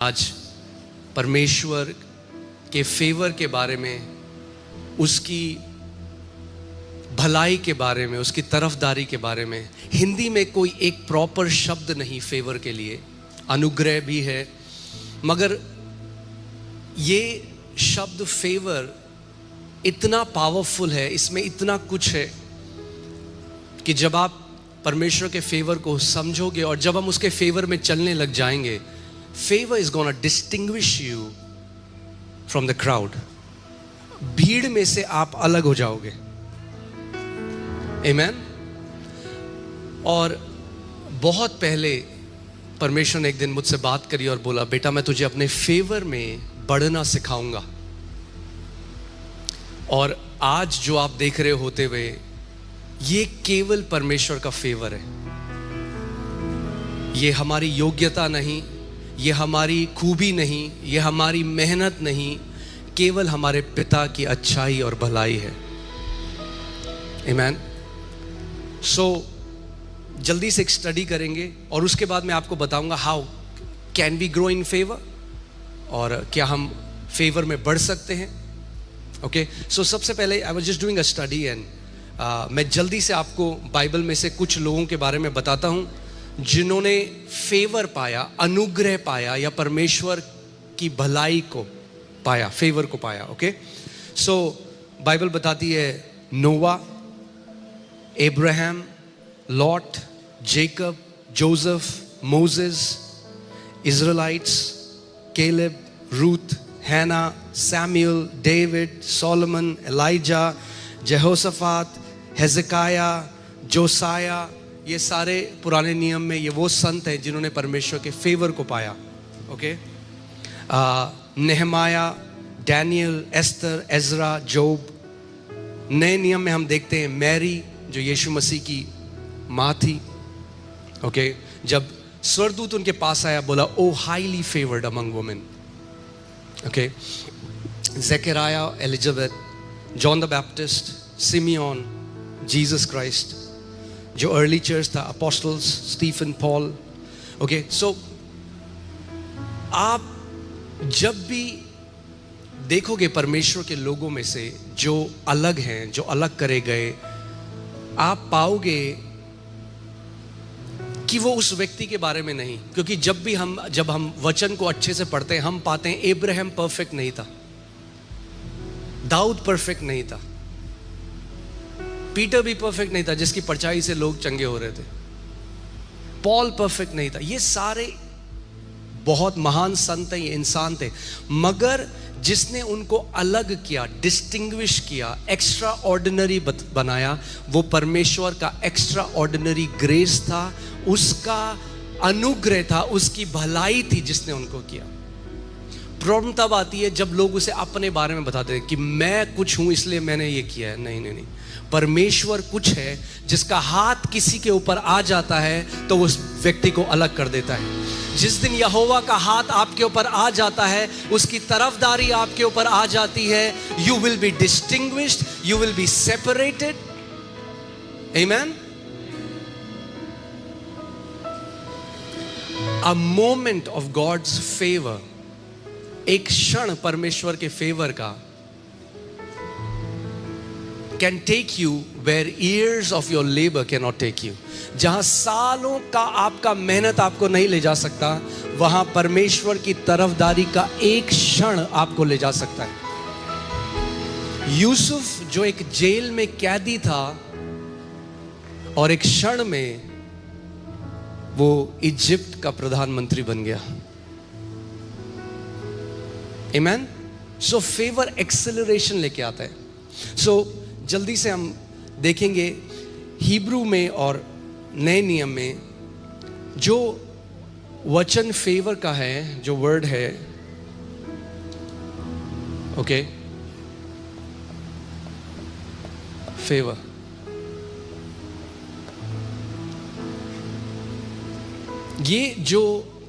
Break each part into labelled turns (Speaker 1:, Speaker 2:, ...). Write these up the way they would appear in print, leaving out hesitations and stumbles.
Speaker 1: आज परमेश्वर के फेवर के बारे में, उसकी भलाई के बारे में, उसकी तरफदारी के बारे में। हिंदी में कोई एक प्रॉपर शब्द नहीं फेवर के लिए, अनुग्रह भी है, मगर ये शब्द फेवर इतना पावरफुल है, इसमें इतना कुछ है कि जब आप परमेश्वर के फेवर को समझोगे और जब हम उसके फेवर में चलने लग जाएंगे, favour is gonna distinguish you from the crowd. भीड़ में से आप अलग हो जाओगे। आमेन। और बहुत पहले परमेश्वर ने एक दिन मुझसे बात करी और बोला, बेटा मैं तुझे अपने फेवर में बढ़ना सिखाऊंगा। और आज जो आप देख रहे होते हुए, ये केवल परमेश्वर का फेवर है। ये हमारी योग्यता नहीं, ये हमारी खूबी नहीं, ये हमारी मेहनत नहीं, केवल हमारे पिता की अच्छाई और भलाई है। आमेन। सो जल्दी से एक स्टडी करेंगे और उसके बाद मैं आपको बताऊंगा how can we grow in favour, और क्या हम फेवर में बढ़ सकते हैं। ओके, सो सबसे पहले I was just doing a study and मैं जल्दी से आपको बाइबल में से कुछ लोगों के बारे में बताता हूं जिन्होंने फेवर पाया, अनुग्रह पाया, या परमेश्वर की भलाई को पाया, फेवर को पाया। ओके, सो बाइबल बताती है Noah, Abraham, Lot, Jacob, Joseph, Moses, Israelites, Caleb, Ruth, Hannah, Samuel, David, Solomon, Elijah, Jehoshaphat, Hezekiah, Josiah. ये सारे पुराने नियम में ये वो संत हैं जिन्होंने परमेश्वर के फेवर को पाया। Okay, Nehemiah, Daniel, Esther, Ezra, Job. नए नियम में हम देखते हैं मैरी, जो यीशु मसीह की माँ थी। ओके, जब स्वर्गदूत उनके पास आया, बोला oh highly favoured among women. Okay, Zechariah, Elizabeth, John the Baptist, Simeon, Jesus Christ, जो अर्ली चर्च था, apostles, Stephen, Paul. Okay, so आप जब भी देखोगे परमेश्वर के लोगों में से जो अलग हैं, जो अलग करे गए, आप पाओगे कि वो उस व्यक्ति के बारे में नहीं। क्योंकि जब हम वचन को अच्छे से पढ़ते हैं, हम पाते हैं अब्राहम परफेक्ट नहीं था, दाऊद परफेक्ट नहीं था, पीटर भी परफेक्ट नहीं था जिसकी परछाई से लोग चंगे हो रहे थे, पॉल परफेक्ट नहीं था। ये सारे बहुत महान संत हैं, ये इंसान थे, मगर जिसने उनको अलग किया, डिस्टिंग्विश किया, एक्स्ट्रा ऑर्डिनरी बनाया, वो परमेश्वर का एक्स्ट्रा ऑर्डिनरी ग्रेस था, उसका अनुग्रह था, उसकी भलाई थी जिसने उनको किया। प्रॉब्लम तब आती है जब लोग उसे अपने बारे में बताते हैं कि मैं कुछ हूं इसलिए मैंने ये किया है। नहीं नहीं नहीं, परमेश्वर कुछ है जिसका हाथ किसी के ऊपर आ जाता है तो उस व्यक्ति को अलग कर देता है। जिस दिन यहोवा का हाथ आपके ऊपर आ जाता है, उसकी तरफदारी आपके ऊपर आ जाती है, you will be distinguished, you will be separated. Amen. A moment of God's favour, एक क्षण परमेश्वर के फेवर का, can take you where years of your labour can not take you. जहां सालों का आपका मेहनत आपको नहीं ले जा सकता, वहां परमेश्वर की तरफदारी का एक क्षण आपको ले जा सकता है। यूसुफ जो एक जेल में कैदी था और एक क्षण में वो इजिप्ट का प्रधानमंत्री बन गया। आमेन। सो फेवर एक्सेलरेशन लेके आता है। सो जल्दी से हम देखेंगे हिब्रू में और नए नियम में जो वचन फेवर का है, जो वर्ड है, ओके, फेवर, ये जो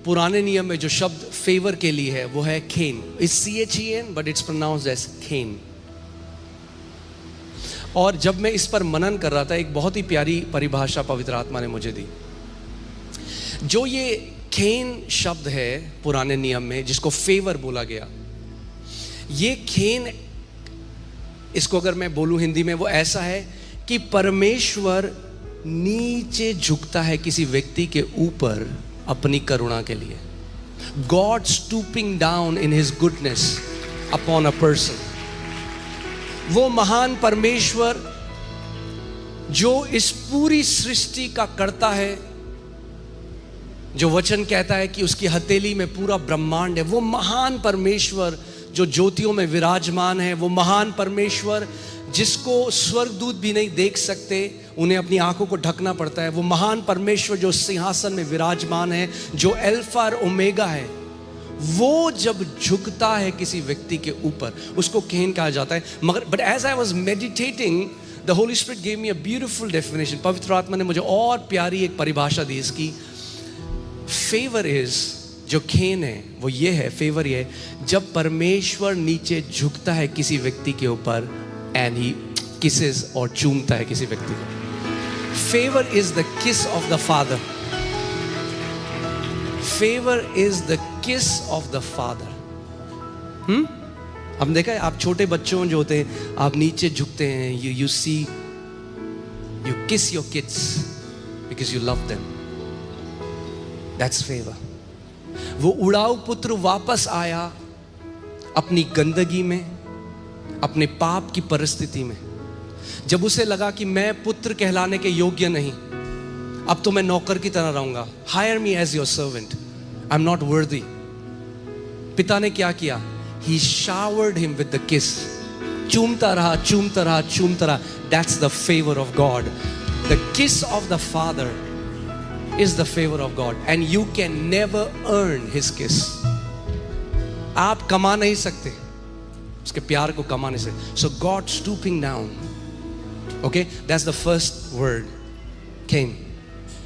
Speaker 1: पुराने नियम में जो शब्द फेवर के लिए है वो है खेन। It's CHEN but it's pronounced as खेन। और जब मैं इस पर मनन कर रहा था, एक बहुत ही प्यारी परिभाषा पवित्र आत्मा ने मुझे दी। जो ये खेन शब्द है पुराने नियम में जिसको फेवर बोला गया। ये खेन, इसको अगर मैं बोलूं हिंदी में, वो ऐसा है कि परमेश्वर नीचे झुकता है किसी व्यक्ति के ऊपर अपनी करुणा के लिए। God stooping down in his goodness upon a person. वो महान परमेश्वर जो इस पूरी सृष्टि का करता है, जो वचन कहता है कि उसकी हथेली में पूरा ब्रह्मांड है, वो महान परमेश्वर जो ज्योतियों में विराजमान है, वो महान परमेश्वर जिसको स्वर्गदूत भी नहीं देख सकते, उन्हें अपनी आंखों को ढकना पड़ता है, वो महान परमेश्वर जो सिंहासन में विराजमान है, जो अल्फा और ओमेगा है, वो जब झुकता है किसी व्यक्ति के ऊपर, उसको केन कहा जाता है। मगर but as I was meditating, the Holy Spirit give me a beautiful definition. पवित्र आत्मा ने मुझे और प्यारी एक परिभाषा दी इसकी। फेवर इज, जो खेन है वो ये है, फेवर ये है जब परमेश्वर नीचे झुकता है किसी व्यक्ति के ऊपर एंड ही किसेस और चूमता है किसी व्यक्ति को। फेवर इज द किस of the father. Favour is the किस ऑफ द फादर। हम देखा है, आप छोटे बच्चों जो होते हैं, आप नीचे झुकते हैं, you see, you kiss your kids because you love them. That's favour. वो उड़ाऊ पुत्र वापस आया अपनी गंदगी में, अपने पाप की परिस्थिति में, जब उसे लगा कि मैं पुत्र कहलाने के योग्य नहीं, अब तो मैं नौकर की तरह रहूंगा। Hire me as your servant, I am not worthy. पिता ने क्या किया? He showered him with the kiss. चूमता रहा, चूमता रहा, चूमता रहा। That's the favor of God. The kiss of the Father is the favor of God, and you can never earn His kiss. आप कमा नहीं सकते उसके प्यार को, कमा नहीं सकते। So God stooping down. Okay, that's the first word, came.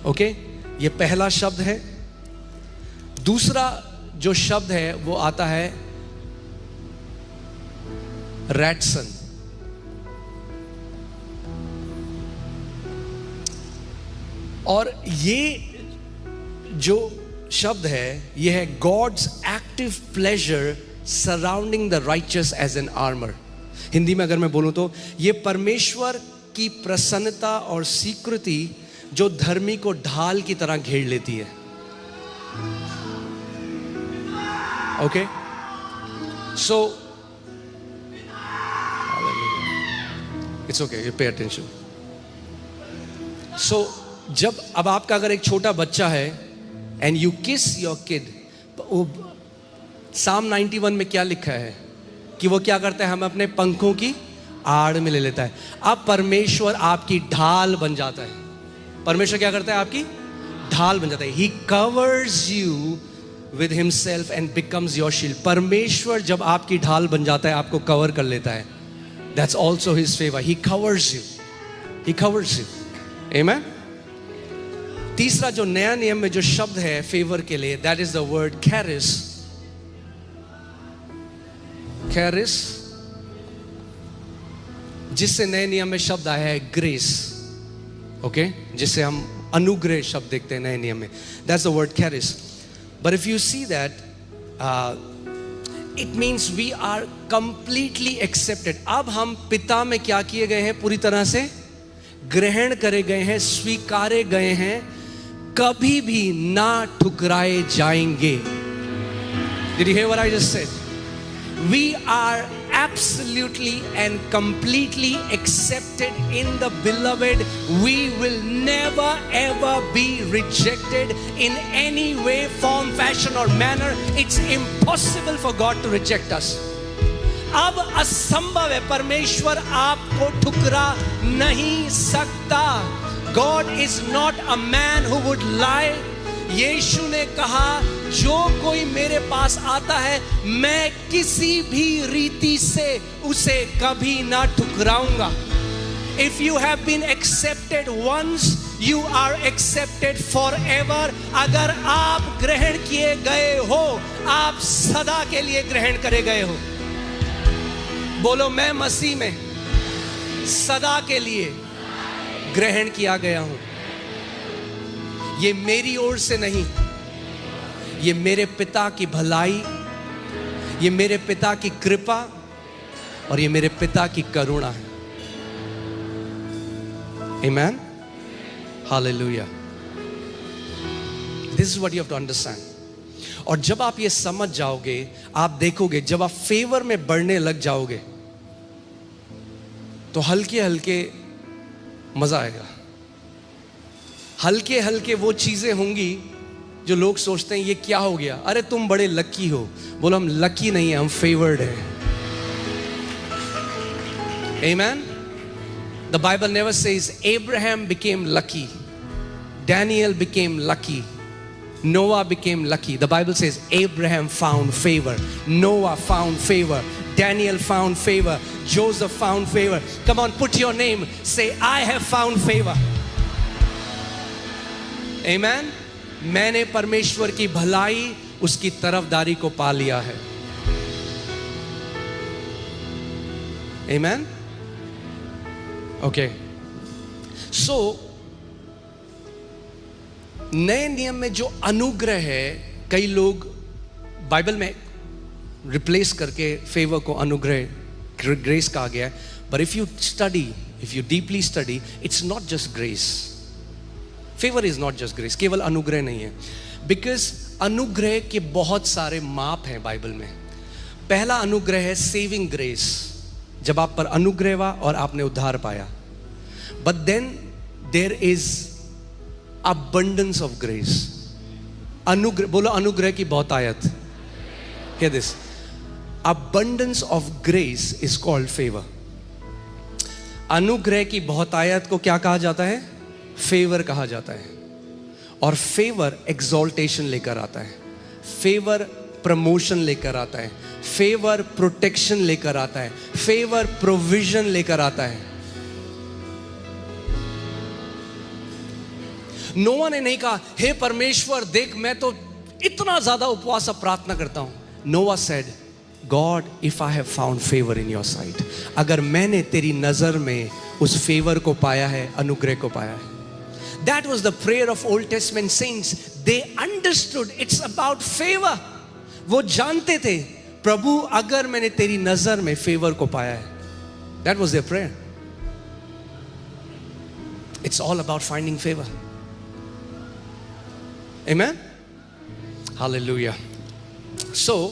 Speaker 1: Okay, ये पहला शब्द है। दूसरा जो शब्द है वो आता है रैटसन। और ये जो शब्द है ये है God's active pleasure surrounding the righteous as an armour. Hindi में अगर मैं बोलूं तो ये परमेश्वर की प्रसन्नता और स्वीकृति जो धर्मी को ढाल की तरह घेर लेती है। Okay, so it's okay, you pay attention. So जब अब आपका अगर एक छोटा बच्चा है and you kiss your kid, Psalm 91 में क्या लिखा है कि वो क्या करता है? हम अपने पंखों की आड़ में ले लेता है। अब परमेश्वर आपकी ढाल बन जाता है। परमेश्वर क्या करता है? आपकी ढाल बन जाता है। ही covers you with himself and becomes your shield. परमेश्वर जब आपकी ढाल बन जाता है, आपको कवर कर लेता है। That's also His favor. He covers you. He covers you. Amen. तीसरा जो नया नियम में जो शब्द है फेवर के लिए, that is the word charis. Charis, जिससे नए नियम में शब्द आया है ग्रेस। ओके, जिससे हम अनुग्रह शब्द देखते हैं नए नियम में। That's the word charis. But if you see that, it means we are completely accepted. अब हम पिता में क्या किए गए हैं? पूरी तरह से ग्रहण करे गए हैं, स्वीकारे गए हैं, कभी भी ना ठुकराए जाएंगे। Did you hear what I just said? We are absolutely and completely accepted in the beloved. We will never ever be rejected in any way, form, fashion or manner. It's impossible for God to reject us. अब असंभव है, परमेश्वर आपको ठुकरा नहीं सकता। God is not a man who would lie. यीशु ने कहा, जो कोई मेरे पास आता है मैं किसी भी रीति से उसे कभी ना ठुकराऊंगा। If you have been accepted once, you are accepted forever. अगर आप ग्रहण किए गए हो, आप सदा के लिए ग्रहण करे गए हो। बोलो, मैं मसीह में सदा के लिए ग्रहण किया गया हूं। ये मेरी ओर से नहीं, ये मेरे पिता की भलाई, ये मेरे पिता की कृपा और ये मेरे पिता की करुणा है। Amen? Hallelujah. This is what you have to understand. और जब आप ये समझ जाओगे, आप देखोगे जब आप फेवर में बढ़ने लग जाओगे तो हल्के हल्के मजा आएगा। हल्के हल्के वो चीजें होंगी जो लोग सोचते हैं ये क्या हो गया, अरे तुम बड़े लकी हो। बोलो हम लकी नहीं है, हम फेवर्ड हैं। Amen? The Bible never says Abraham became lucky, Daniel became lucky, Noah became lucky. The Bible says Abraham found favor, Noah found favor, Daniel found favor, Joseph found favor. Come on, put your name, say I have found favor. Amen? मैंने परमेश्वर की भलाई, उसकी तरफदारी को पा लिया है। Amen? Okay. So, नए नियम में जो अनुग्रह है, कई लोग बाइबल में रिप्लेस करके फेवर को अनुग्रह, ग्रेस कहा गया है। But if you study, if you deeply study, it's not just grace. Favor is not just grace. केवल अनुग्रह नहीं है, because अनुग्रह के बहुत सारे माप हैं बाइबल में। पहला अनुग्रह है सेविंग ग्रेस, जब आप पर अनुग्रह हुआ और आपने उद्धार पाया। But then there is abundance of grace. अनुग्रह, बोलो अनुग्रह की बहुतायत। Hear this. Abundance of grace is called favor. अनुग्रह की बहुतायत को क्या कहा जाता है? फेवर कहा जाता है। और फेवर एक्सॉल्टेशन लेकर आता है, फेवर प्रमोशन लेकर आता है, फेवर प्रोटेक्शन लेकर आता है, फेवर प्रोविजन लेकर आता है। नोआ ने नहीं कहा हे परमेश्वर देख मैं तो इतना ज्यादा उपवास और प्रार्थना करता हूं। नोआ said God if I have found favour in your site, अगर मैंने तेरी नजर में उस फेवर को पाया है, अनुग्रह को पाया है। That was the prayer of Old Testament saints. They understood it's about favor. वो जानते थे प्रभु अगर मैंने तेरी नजर में फेवर को पाया है। That was their prayer. It's all about finding favor. Amen? Hallelujah. So,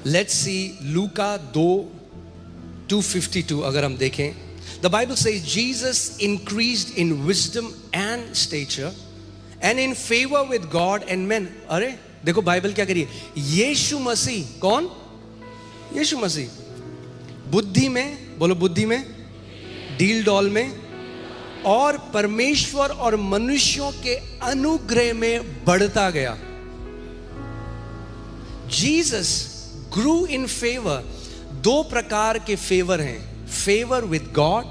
Speaker 1: let's see Luka 2:52 अगर हम देखें, the Bible says Jesus increased in wisdom and stature and in favor with God and men. अरे देखो Bible क्या करिए, यीशु मसीह, कौन? यीशु मसीह बुद्धि में, बोलो बुद्धि में, डील डॉल में और परमेश्वर और मनुष्यों के अनुग्रह में बढ़ता गया। Jesus grew in favour. दो प्रकार के फेवर हैं, favour with God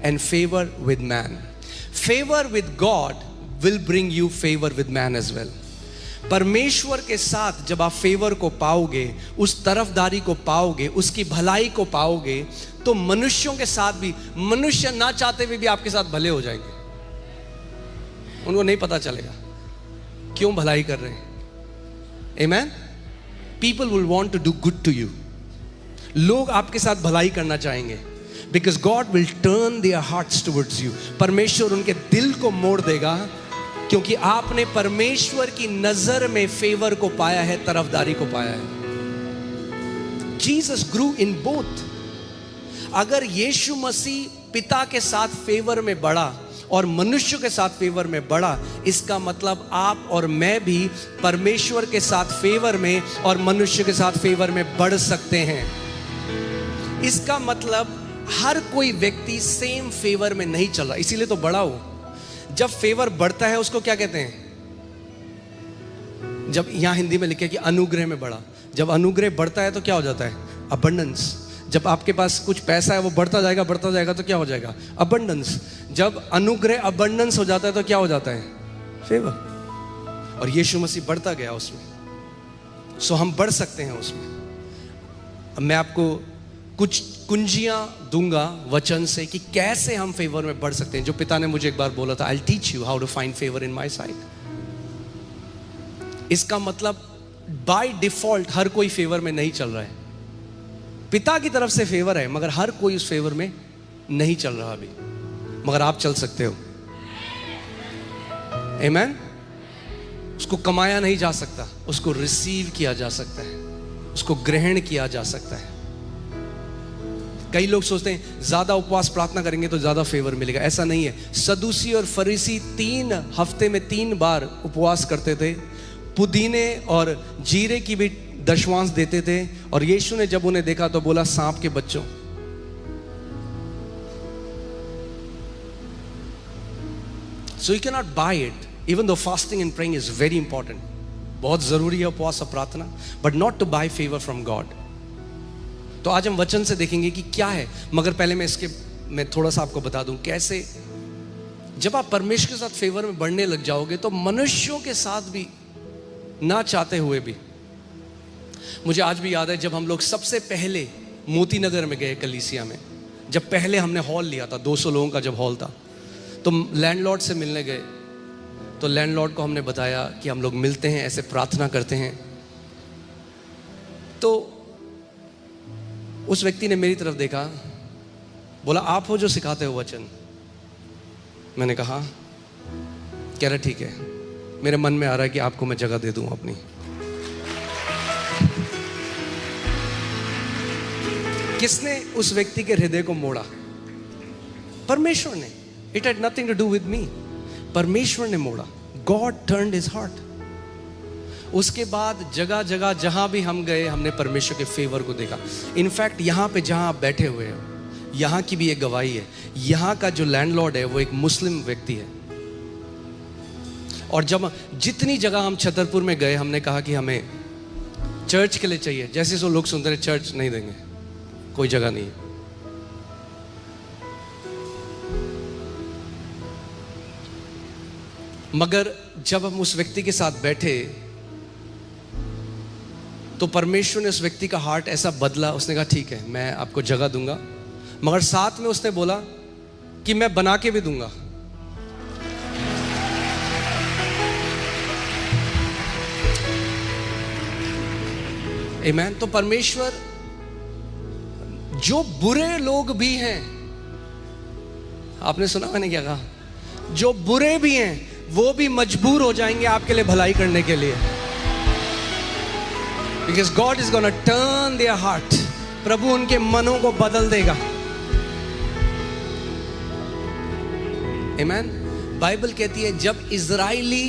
Speaker 1: and favour with man. Favour with God will bring you favour with man as well. परमेश्वर के साथ जब आप फेवर को पाओगे, उस तरफदारी को पाओगे, उसकी भलाई को पाओगे, तो मनुष्यों के साथ भी, मनुष्य ना चाहते हुए भी आपके साथ भले हो जाएंगे। उनको नहीं पता चलेगा क्यों भलाई कर रहे हैं। Amen? People will want to do good to you. लोग आपके साथ भलाई करना चाहेंगे, because God will turn their hearts towards you. परमेश्वर उनके दिल को मोड़ देगा, क्योंकि आपने परमेश्वर की नजर में फेवर को पाया है, तरफदारी को पाया है। Jesus grew in both. अगर यीशु मसीह पिता के साथ फेवर में बढ़ा और मनुष्य के साथ फेवर में बढ़ा, इसका मतलब आप और मैं भी परमेश्वर के साथ फेवर में और मनुष्य के साथ फेवर में बढ़ सकते हैं। इसका मतलब हर कोई व्यक्ति सेम फेवर में नहीं चल रहा, इसीलिए तो बढ़ा हो। जब फेवर बढ़ता है उसको क्या कहते हैं? जब यहां हिंदी में लिखे कि अनुग्रह में बढ़ा। जब अनुग्रह बढ़ता है तो क्या हो जाता है? अबंडेंस। जब आपके पास कुछ पैसा है वो बढ़ता जाएगा तो क्या हो जाएगा? अबंडेंस। जब अनुग्रह अबंडेंस हो जाता है तो क्या हो जाता है? फेवर। और यीशु मसीह बढ़ता गया उसमें, सो हम बढ़ सकते हैं उसमें। अब मैं आपको कुछ कुंजियां दूंगा वचन से कि कैसे हम फेवर में बढ़ सकते हैं। जो पिता ने मुझे एक बार बोला था, I teach you how to find favour in my sight. इसका मतलब बाय डिफॉल्ट हर कोई फेवर में नहीं चल रहा है। पिता की तरफ से फेवर है, मगर हर कोई उस फेवर में नहीं चल रहा अभी, मगर आप चल सकते हो। आमेन। उसको कमाया नहीं जा सकता, उसको रिसीव किया जा सकता है, उसको ग्रहण किया जा सकता है। कई लोग सोचते हैं ज्यादा उपवास प्रार्थना करेंगे तो ज्यादा फेवर मिलेगा। ऐसा नहीं है। सदूसी और फरीसी 3 हफ्ते में 3 बार उपवास करते थे, पुदीने और जीरे की भी दशवांश देते थे, और यीशु ने जब उन्हें देखा तो बोला, सांप के बच्चों। So you cannot buy it, even though fasting and praying is very important. बहुत जरूरी है उपवास और प्रार्थना, but not to buy favor from God. तो आज हम वचन से देखेंगे कि क्या है, मगर पहले मैं थोड़ा सा आपको बता दूं कैसे। जब आप परमेश्वर के साथ फेवर में बढ़ने लग जाओगे तो मनुष्यों के साथ भी ना चाहते हुए भी। मुझे आज भी याद है जब हम लोग सबसे पहले मोती नगर में गए कलीसिया में, जब पहले हमने हॉल लिया था, 200 लोगों का जब हॉल था, तो लैंडलॉर्ड से मिलने गए। तो लैंडलॉर्ड को हमने बताया कि हम लोग मिलते हैं, ऐसे प्रार्थना करते हैं। तो उस व्यक्ति ने मेरी तरफ देखा, बोला, आप हो जो सिखाते हो वचन। मैंने कहा, कह रहा ठीक है, मेरे मन में आ रहा है कि आपको मैं जगह दे दूं अपनी। किसने उस व्यक्ति के हृदय को मोड़ा? परमेश्वर ने। It had nothing to do with me. परमेश्वर ने मोड़ा। God turned his heart. उसके बाद जगह जगह जहां भी हम गए, हमने परमेश्वर के फेवर को देखा। इनफैक्ट यहाँ पे जहां आप बैठे हुए हो, यहाँ की भी एक गवाही है। यहाँ का जो लैंडलॉर्ड है वो एक मुस्लिम व्यक्ति है। और जब जितनी जगह हम छतरपुर में गए, हमने कहा कि हमें चर्च के लिए चाहिए। जैसे सो लोग सुनते रहे, चर्च नहीं देंगे, कोई जगह नहीं है। मगर जब हम उस व्यक्ति के साथ बैठे तो परमेश्वर ने उस व्यक्ति का हार्ट ऐसा बदला। उसने कहा ठीक है, मैं आपको जगह दूंगा, मगर साथ में उसने बोला कि मैं बना के भी दूंगा। आमीन। तो परमेश्वर, जो बुरे लोग भी हैं, आपने सुना मैंने क्या कहा, जो बुरे भी हैं वो भी मजबूर हो जाएंगे आपके लिए भलाई करने के लिए। Because God is gonna turn their heart. प्रभु उनके मनों को बदल देगा। Amen. बाइबल कहती है जब इजराइली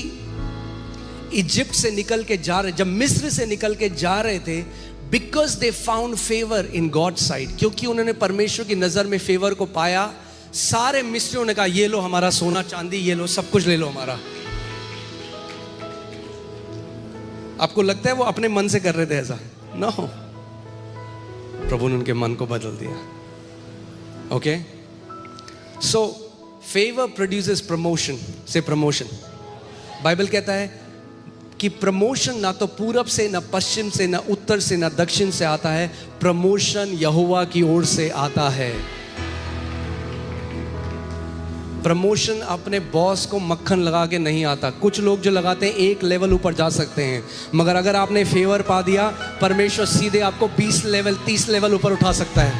Speaker 1: इजिप्ट से निकल के जा रहे, जब मिस्र से निकल के जा रहे थे, because they found favor in God's sight, क्योंकि उन्होंने परमेश्वर की नजर में फेवर को पाया, सारे मिस्रियों ने कहा ये लो हमारा सोना चांदी, ये लो सब कुछ ले लो हमारा। आपको लगता है वो अपने मन से कर रहे थे ऐसा? नो, प्रभु ने उनके मन को बदल दिया। ओके, सो फेवर प्रोड्यूसेस प्रमोशन। से प्रमोशन, बाइबल कहता है कि प्रमोशन ना तो पूरब से, ना पश्चिम से, ना उत्तर से, ना दक्षिण से आता है। प्रमोशन यहोवा की ओर से आता है। प्रमोशन अपने बॉस को मक्खन लगा के नहीं आता। कुछ लोग जो लगाते हैं एक लेवल ऊपर जा सकते हैं, मगर अगर आपने फेवर पा दिया, परमेश्वर सीधे आपको 20 लेवल 30 लेवल ऊपर उठा सकता है।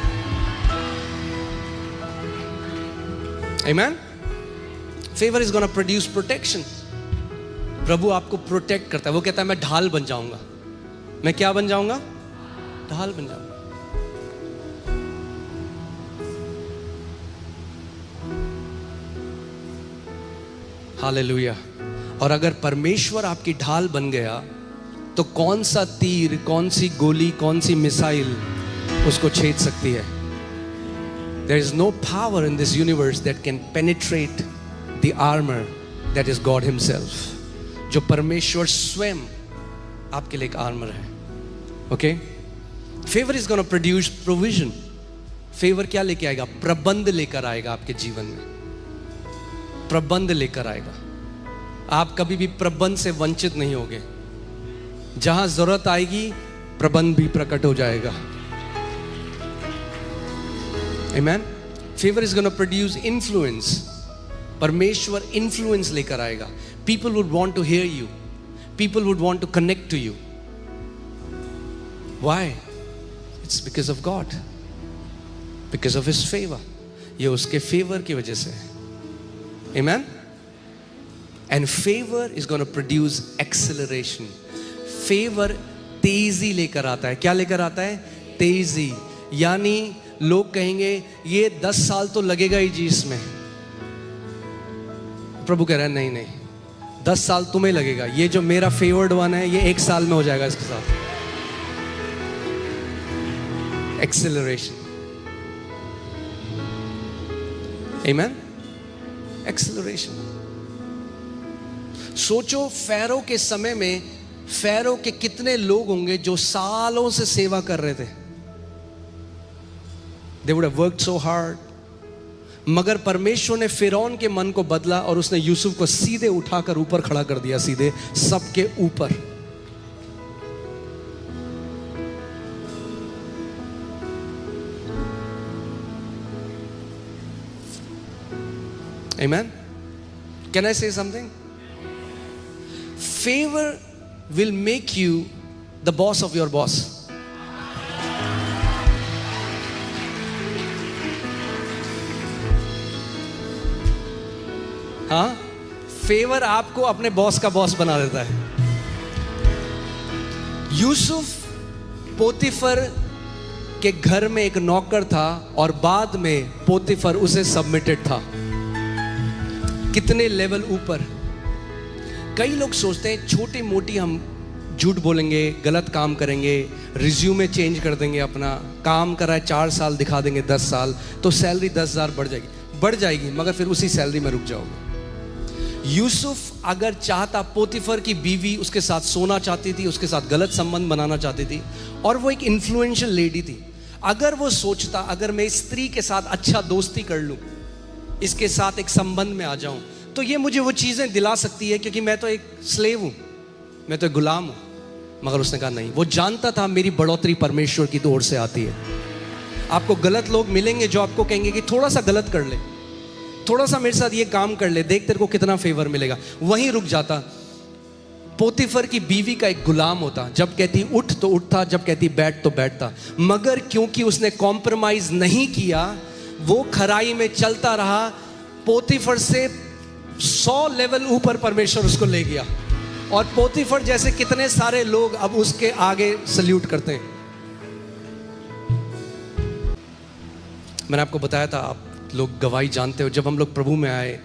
Speaker 1: आमीन। Favour is gonna produce protection. प्रभु आपको प्रोटेक्ट करता है। वो कहता है मैं ढाल बन जाऊंगा। मैं क्या बन जाऊंगा? ढाल बन जाऊंगा। हालेलुया। और अगर परमेश्वर आपकी ढाल बन गया तो कौन सा तीर, कौन सी गोली, कौन सी मिसाइल उसको छेद सकती है? There is no power in this universe that can penetrate the armor that is God himself. जो परमेश्वर स्वयं आपके लिए एक आर्मर है। Okay, favour is gonna produce provision. Favour क्या लेके आएगा? प्रबंध लेकर आएगा आपके जीवन में। प्रबंध लेकर आएगा। आप कभी भी प्रबंध से वंचित नहीं होगे। जहां जरूरत आएगी प्रबंध भी प्रकट हो जाएगा। Amen. Favor is going to produce influence. परमेश्वर influence लेकर आएगा. People would want to hear you. People would want to connect to you. Why? It's because of God. Because of His favor. ये उसके favor की वजह से है. Amen. And favor is going to produce acceleration. Favor तेजी लेकर आता है. क्या लेकर आता है? तेजी. यानी लोग कहेंगे ये 10 साल तो लगेगा ही जी इसमें. प्रभु कह रहा है नहीं नहीं, 10 साल तुम्हें लगेगा. ये जो मेरा फेवर्ड वन है ये 1 साल में हो जाएगा इसके साथ. एक्सेलरेशन. आमेन. एक्सेलरेशन. सोचो फैरो के समय में फैरो के कितने लोग होंगे जो सालों से सेवा कर रहे थे. They would have worked so hard. मगर परमेश्वर ने फिरौन के मन को बदला और उसने यूसुफ को सीधे उठाकर ऊपर खड़ा कर दिया, सीधे सबके ऊपर. Amen. Can I say something? Favor will make you the boss of your boss. हाँ, फेवर आपको अपने बॉस का बॉस बना देता है. यूसुफ पोतीफर के घर में एक नौकर था और बाद में पोतीफर उसे सबमिटेड था. कितने लेवल ऊपर. कई लोग सोचते हैं छोटी मोटी हम झूठ बोलेंगे, गलत काम करेंगे, रिज्यूमे चेंज कर देंगे, अपना काम करा है 4 साल दिखा देंगे 10 साल तो सैलरी 10,000 बढ़ जाएगी मगर फिर उसी सैलरी में रुक जाओगे. यूसुफ अगर चाहता, पोतीफर की बीवी उसके साथ सोना चाहती थी, उसके साथ गलत संबंध बनाना चाहती थी और वो एक इन्फ्लुएंशियल लेडी थी. अगर वो सोचता अगर मैं इस स्त्री के साथ अच्छा दोस्ती कर लूं, इसके साथ एक संबंध में आ जाऊं तो ये मुझे वो चीजें दिला सकती है क्योंकि मैं तो एक स्लेव हूं, मैं तो एक गुलाम हूं. मगर उसने कहा नहीं. वो जानता था मेरी बढ़ोतरी परमेश्वर की ओर से आती है. आपको गलत लोग मिलेंगे जो आपको कहेंगे कि थोड़ा सा गलत कर ले, थोड़ा सा मेरे साथ ये काम कर ले, देख तेरे को कितना फेवर मिलेगा. वहीं रुक जाता. पोतीफर की बीवी का एक गुलाम होता. जब कहती उठ तो उठता, जब कहती बैठ तो बैठता. मगर क्योंकि उसने कॉम्प्रोमाइज नहीं किया, वो खराई में चलता रहा. पोतीफर से 100 लेवल ऊपर परमेश्वर उसको ले गया. और पोतीफर जैसे कितने सारे लोग अब उसके आगे सल्यूट करते हैं. मैंने आपको बताया था, आप लोग गवाही जानते हो, जब हम लोग प्रभु में आए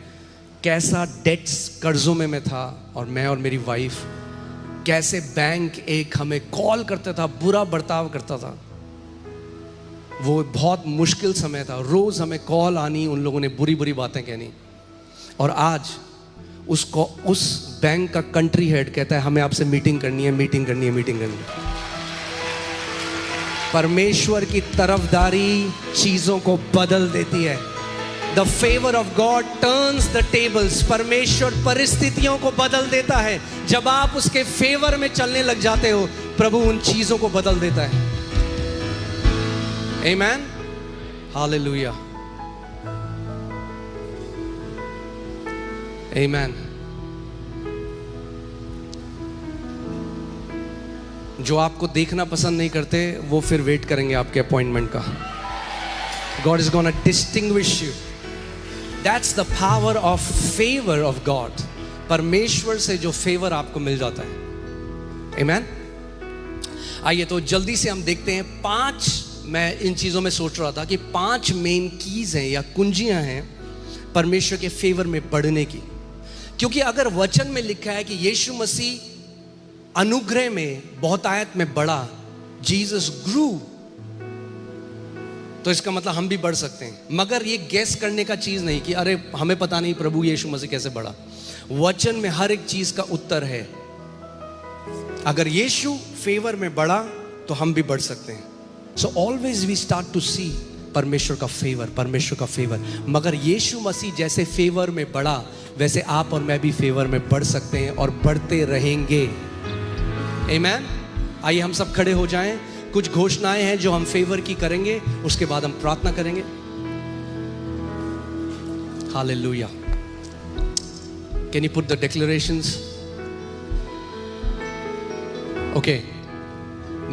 Speaker 1: कैसा डेट्स, कर्जों में मैं था और मैं और मेरी वाइफ, कैसे बैंक एक हमें कॉल करता था, बुरा बर्ताव करता था. वो बहुत मुश्किल समय था. रोज हमें कॉल आनी, उन लोगों ने बुरी बुरी बातें कहनी. और आज उसको उस बैंक का कंट्री हेड कहता है हमें आपसे मीटिंग करनी है, मीटिंग करनी है, मीटिंग करनी है. परमेश्वर की तरफदारी चीजों को बदल देती है. The favour of God turns the tables. परमेश्वर परिस्थितियों को बदल देता है. जब आप उसके फेवर में चलने लग जाते हो, प्रभु उन चीजों को बदल देता है. आमेन. हालेलुया. आमेन. जो आपको देखना पसंद नहीं करते वो फिर वेट करेंगे आपके अपॉइंटमेंट का. God is going to distinguish you. That's the power of favor of God. परमेश्वर से जो फेवर आपको मिल जाता है. Amen. आइए तो जल्दी से हम देखते हैं 5. मैं इन चीजों में सोच रहा था कि 5 मेन कीज हैं या कुंजियां हैं परमेश्वर के फेवर में बढ़ने की. क्योंकि अगर वचन में लिखा है कि यीशु मसीह अनुग्रह में बहुतायत में बढ़ा, जीसस ग्रू, तो इसका मतलब हम भी बढ़ सकते हैं. मगर ये गैस करने का चीज नहीं कि अरे हमें पता नहीं प्रभु यीशु मसीह कैसे बढ़ा. वचन में हर एक चीज का उत्तर है. अगर यीशु फेवर में बढ़ा तो हम भी बढ़ सकते हैं. So always we start to see परमेश्वर का फेवर, परमेश्वर का फेवर. मगर यीशु मसीह जैसे फेवर में बढ़ा वैसे आप और मैं भी फेवर में बढ़ सकते हैं और बढ़ते रहेंगे. आमेन. आइए हम सब खड़े हो जाएं. कुछ घोषणाएं हैं जो हम फेवर की करेंगे, उसके बाद हम प्रार्थना करेंगे. Hallelujah. Can you put the declarations? Okay.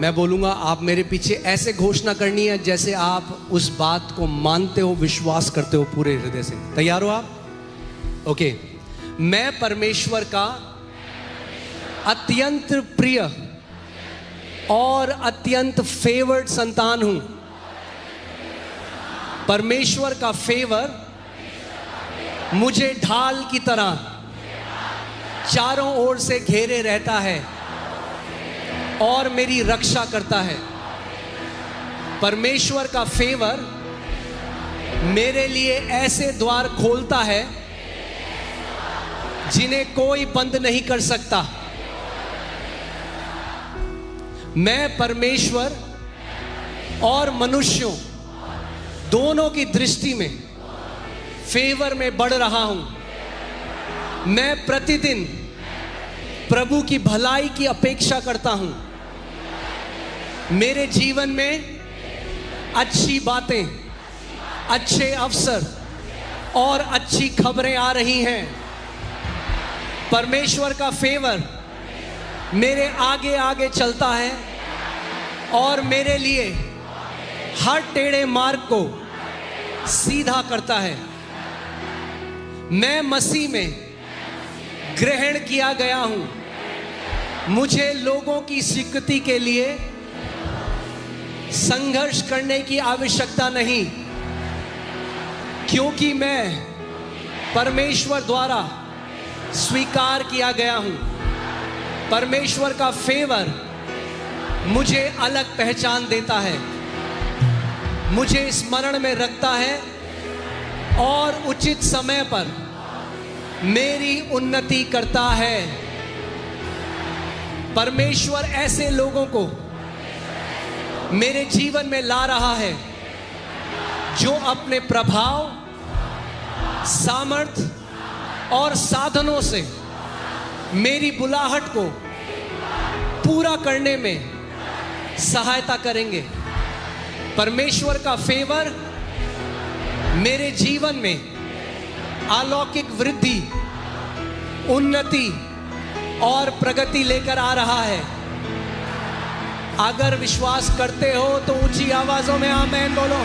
Speaker 1: मैं बोलूंगा, आप मेरे पीछे ऐसे घोषणा करनी है जैसे आप उस बात को मानते हो, विश्वास करते हो पूरे हृदय से। तैयार हो आप? ओके। मैं परमेश्वर का अत्यंत प्रिय और अत्यंत फेवर्ड संतान हूं। परमेश्वर का फेवर मुझे ढाल की तरह चारों ओर से घेरे रहता है और मेरी रक्षा करता है। परमेश्वर का फेवर मेरे लिए ऐसे द्वार खोलता है जिन्हें कोई बंद नहीं कर सकता। मैं परमेश्वर और मनुष्यों दोनों की दृष्टि में फेवर में बढ़ रहा हूं। मैं प्रतिदिन प्रभु की भलाई की अपेक्षा करता हूं। मेरे जीवन में अच्छी बातें, अच्छे अवसर और अच्छी खबरें आ रही हैं। परमेश्वर का फेवर मेरे आगे आगे चलता है और मेरे लिए हर टेढ़े मार्ग को सीधा करता है। मैं मसीह में ग्रहण किया गया हूं। मुझे लोगों की स्वीकृति के लिए संघर्ष करने की आवश्यकता नहीं, क्योंकि मैं परमेश्वर द्वारा स्वीकार किया गया हूं। परमेश्वर का फेवर मुझे अलग पहचान देता है, मुझे स्मरण में रखता है और उचित समय पर मेरी उन्नति करता है। परमेश्वर ऐसे लोगों को मेरे जीवन में ला रहा है जो अपने प्रभाव, सामर्थ्य और साधनों से मेरी बुलाहट को पूरा करने में सहायता करेंगे। परमेश्वर का फेवर मेरे जीवन में अलौकिक वृद्धि, उन्नति और प्रगति लेकर आ रहा है। अगर विश्वास करते हो तो ऊंची आवाजों में आमीन बोलो।